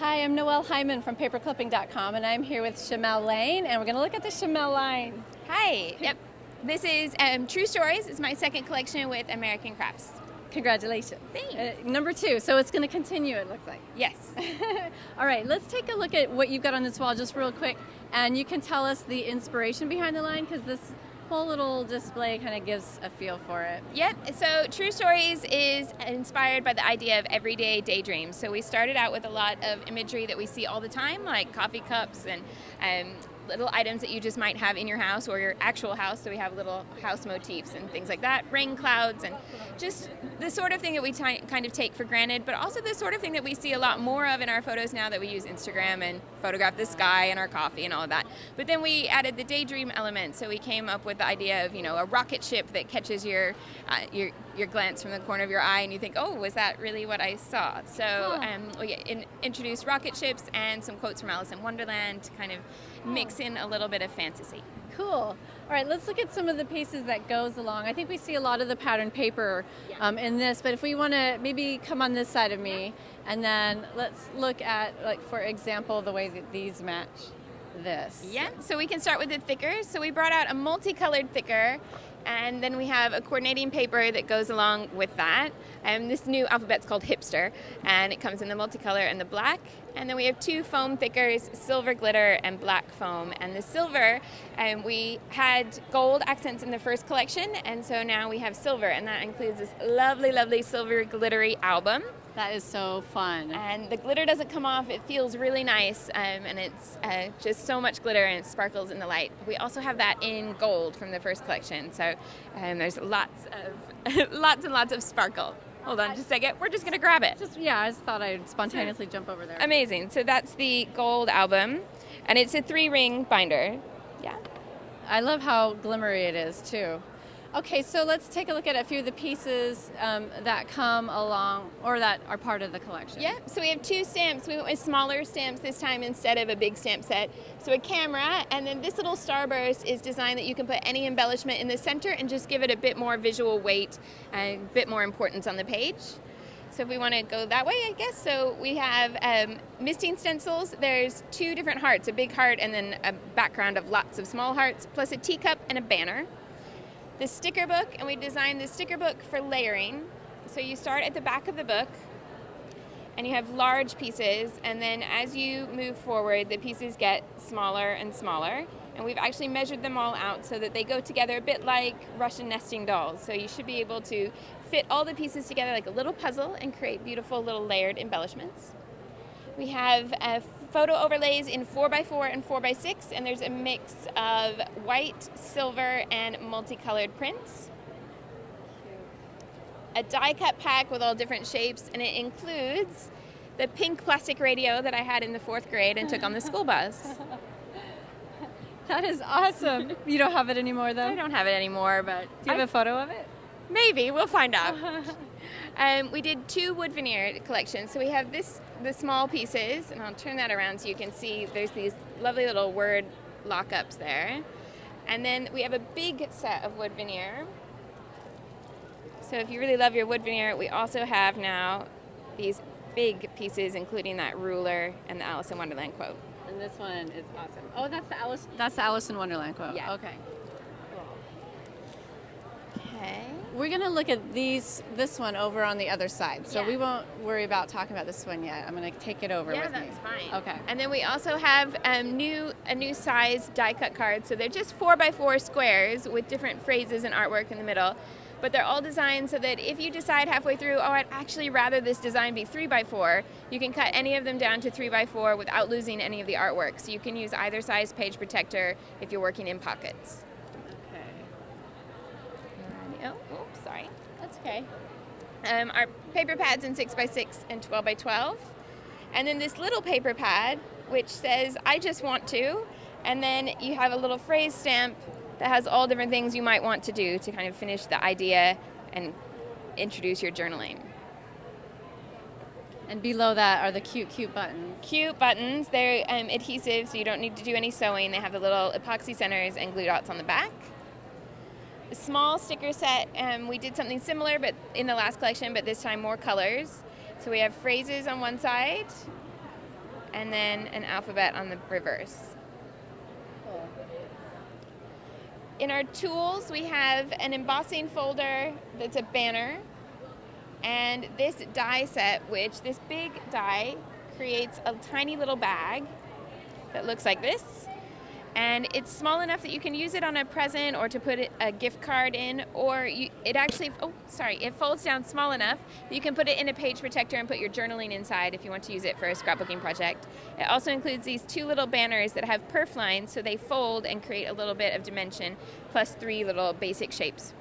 Hi, I'm Noelle Hyman from paperclipping.com, and I'm here with Shimelle Lane, and we're going to look at the Shimelle line. Hi. Yep. This is True Stories. It's my second collection with American Crafts. Congratulations. Thanks. Number 2, so it's going to continue, it looks like. Yes. All right, let's take a look at what you've got on this wall just real quick, and you can tell us the inspiration behind the line, because this whole little display kind of gives a feel for it. Yep. So True Stories is inspired by the idea of everyday daydreams. So we started out with a lot of imagery that we see all the time, like coffee cups and little items that you just might have in your house or your actual house. So we have little house motifs and things like that, rain clouds, and just the sort of thing that we kind of take for granted, but also the sort of thing that we see a lot more of in our photos now that we use Instagram and photograph the sky and our coffee and all of that. But then we added the daydream element. So we came up with the idea of, a rocket ship that catches your glance from the corner of your eye and you think, oh, was that really what I saw? So we introduced rocket ships and some quotes from Alice in Wonderland to kind of mix in a little bit of fantasy. Cool. All right, let's look at some of the pieces that goes along. I think we see a lot of the pattern paper in this, but if we want to maybe come on this side of me, and then let's look at, like, for example, the way that these match this. Yeah, so we can start with the thicker. So we brought out a multicolored thicker, and then we have a coordinating paper that goes along with that. And this new alphabet's called Hipster, and it comes in the multicolor and the black. And then we have 2 foam thickers, silver glitter and black foam. And the silver, we had gold accents in the first collection, and so now we have silver, and that includes this lovely, lovely silver glittery album. That is so fun. And the glitter doesn't come off. It feels really nice, and it's just so much glitter, and it sparkles in the light. We also have that in gold from the first collection, so there's lots of lots and lots of sparkle. Hold on just a second. We're just going to grab it. I just thought I'd spontaneously jump over there. Amazing. So that's the gold album, and it's a 3-ring binder. Yeah. I love how glimmery it is, too. Okay, so let's take a look at a few of the pieces that come along or that are part of the collection. Yeah, so we have 2 stamps. We went with smaller stamps this time instead of a big stamp set. So a camera, and then this little starburst is designed that you can put any embellishment in the center and just give it a bit more visual weight and a bit more importance on the page. So if we want to go that way, I guess. So we have misting stencils. There's 2 different hearts, a big heart and then a background of lots of small hearts, plus a teacup and a banner. The sticker book, and we designed the sticker book for layering. So you start at the back of the book, and you have large pieces, and then as you move forward, the pieces get smaller and smaller. And we've actually measured them all out so that they go together a bit like Russian nesting dolls. So you should be able to fit all the pieces together like a little puzzle and create beautiful little layered embellishments. We have photo overlays in 4x4 and 4x6, and there's a mix of white, silver, and multicolored prints. A die cut pack with all different shapes, and it includes the pink plastic radio that I had in the 4th grade and took on the school bus. That is awesome. You don't have it anymore, though? I don't have it anymore, but... Do you have a photo of it? Maybe. We'll find out. We did 2 wood veneer collections. So we have the small pieces, and I'll turn that around so you can see there's these lovely little word lockups there. And then we have a big set of wood veneer. So if you really love your wood veneer, we also have now these big pieces, including that ruler and the Alice in Wonderland quote. And this one is awesome. Oh, that's the Alice in Wonderland quote. Yeah. Okay. Okay. We're going to look at this one over on the other side. So Yeah. we won't worry about talking about this one yet. I'm going to take it over with me. Yeah, that's fine. Okay. And then we also have a new size die cut cards. So they're just 4x4 squares with different phrases and artwork in the middle. But they're all designed so that if you decide halfway through, oh, I'd actually rather this design be 3x4, you can cut any of them down to 3x4 without losing any of the artwork. So you can use either size page protector if you're working in pockets. Okay. Oh, oops, sorry. That's okay. Our paper pads in 6x6 and 12x12. And then this little paper pad, which says, I just want to. And then you have a little phrase stamp that has all different things you might want to do to kind of finish the idea and introduce your journaling. And below that are the cute buttons. Cute buttons. They're adhesive, so you don't need to do any sewing. They have the little epoxy centers and glue dots on the back. A small sticker set. We did something similar, but in the last collection, but this time more colors. So we have phrases on one side, and then an alphabet on the reverse. Cool. In our tools, we have an embossing folder that's a banner, and this die set, which this big die creates a tiny little bag that looks like this. And it's small enough that you can use it on a present or to put a gift card in, or it folds down small enough that you can put it in a page protector and put your journaling inside if you want to use it for a scrapbooking project. It also includes these 2 little banners that have perf lines, so they fold and create a little bit of dimension, plus 3 little basic shapes.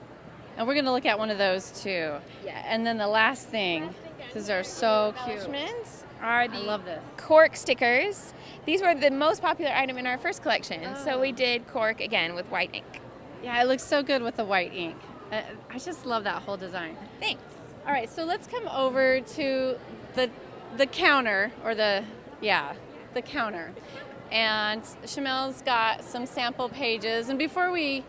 And we're going to look at one of those too. Yeah. And then the last thing, these are so cute. Embellishments are the I love this. cork stickers. These were the most popular item in our first collection, so we did cork again with white ink. Yeah, it looks so good with the white ink. I just love that whole design. Thanks. All right, so let's come over to the counter, or the counter. And Shimelle's got some sample pages. And before we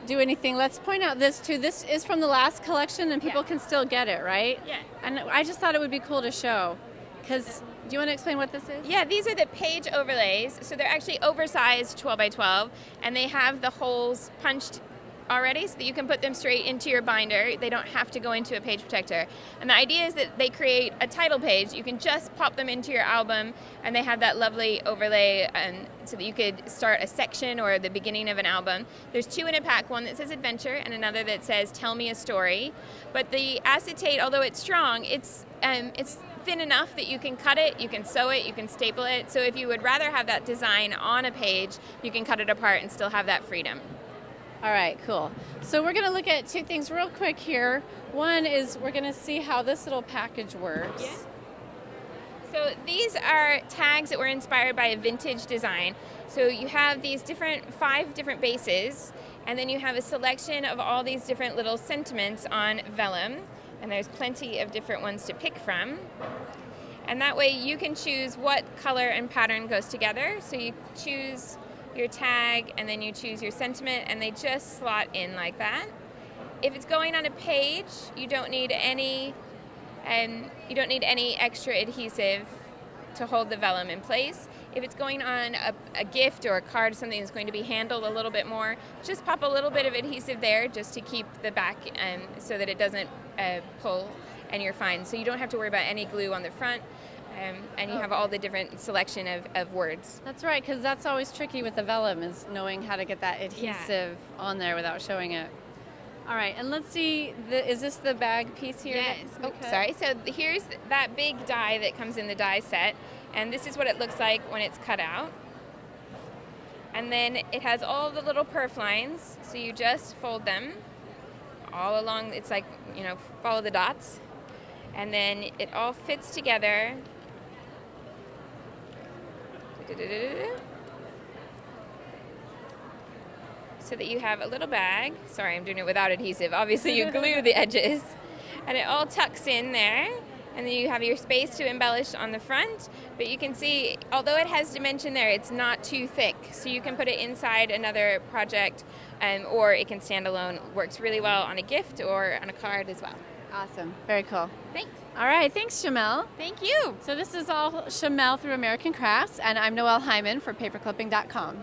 do anything, let's point out this too. This is from the last collection, and people can still get it, right? Yeah. And I just thought it would be cool to show, because do you want to explain what this is? Yeah, these are the page overlays. So they're actually oversized 12 by 12, and they have the holes punched already so that you can put them straight into your binder. They don't have to go into a page protector. And the idea is that they create a title page. You can just pop them into your album, and they have that lovely overlay so that you could start a section or the beginning of an album. There's 2 in a pack, one that says adventure and another that says tell me a story. But the acetate, although it's strong, it's thin enough that you can cut it, you can sew it, you can staple it. So if you would rather have that design on a page, you can cut it apart and still have that freedom. All right, cool. So we're going to look at 2 things real quick here. One is we're going to see how this little package works. Yeah. So these are tags that were inspired by a vintage design. So you have these 5 different bases, and then you have a selection of all these different little sentiments on vellum, and there's plenty of different ones to pick from. And that way you can choose what color and pattern goes together. So you choose your tag, and then you choose your sentiment, and they just slot in like that. If it's going on a page, you don't need any extra adhesive to hold the vellum in place. If it's going on a gift or a card, something that's going to be handled a little bit more, just pop a little bit of adhesive there just to keep the back so that it doesn't pull, and you're fine. So you don't have to worry about any glue on the front. And you have all the different selection of words. That's right, because that's always tricky with the vellum, is knowing how to get that adhesive on there without showing it. All right, and let's see, is this the bag piece here? Yes. Oh, sorry. So here's that big die that comes in the die set, and this is what it looks like when it's cut out. And then it has all the little perf lines, so you just fold them all along. It's like, follow the dots. And then it all fits together. So that you have a little bag. Sorry, I'm doing it without adhesive. Obviously, you glue the edges. And it all tucks in there. And then you have your space to embellish on the front. But you can see, although it has dimension there, it's not too thick. So you can put it inside another project, or it can stand alone. Works really well on a gift or on a card as well. Awesome. Very cool. Thanks. All right. Thanks, Shimelle. Thank you. So this is all Shimelle through American Crafts, and I'm Noelle Hyman for paperclipping.com.